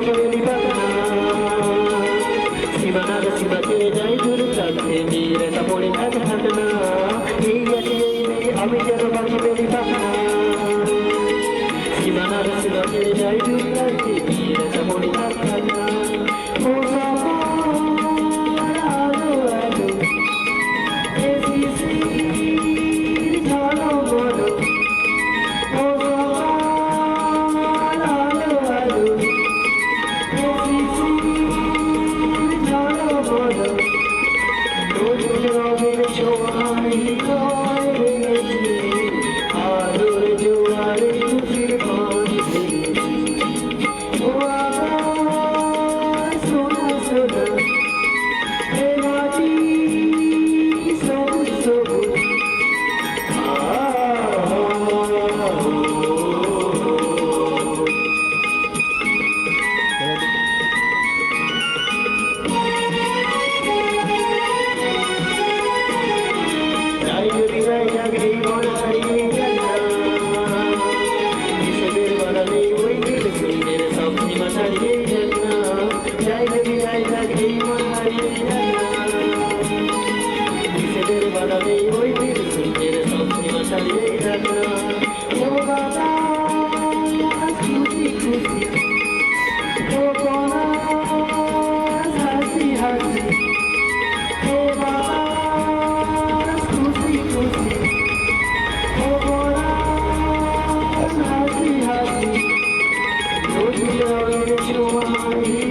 পাখি বাগানা সীমানার সীমাতে যাই দূর কাছে মেয়েরা পড়ে থাকে না এই আছে এই মেয়ে আমি যেন পাখি বেরি বাগানা সীমানার সীমাতে যাই দূর কাছে মেয়েরা পড়ে থাকে না ও আলো আলো এসিসি ঝালো বলো ও আলো আলো এসিসি ঝালো বলো রোজ রবের সোহানি কয় ভেঙেছে আলোর জোয়ারে খুশির পানি ও আকাশ সোনা সোনা এ মাটি সবুজ সবুজ যাই যদি যাই যাক এই মন হারিয়ে যায় না বিষেদের বাড়ালে ওই দিল সুন্দর সব সীমা ছাড়িয়ে যায় না যাই যদি যাই যাক এই মন হারিয়ে যায় না বিষেদের বাড়ালে ওই দিল সুন্দর সব সীমা ছাড়িয়ে যায় না ও বাবা খুশি খুশি ও বোনা হাসি হাসি ও বাবা খুশি খুশি ও বোনা হাসি হাসি রোজ রবের সোহানি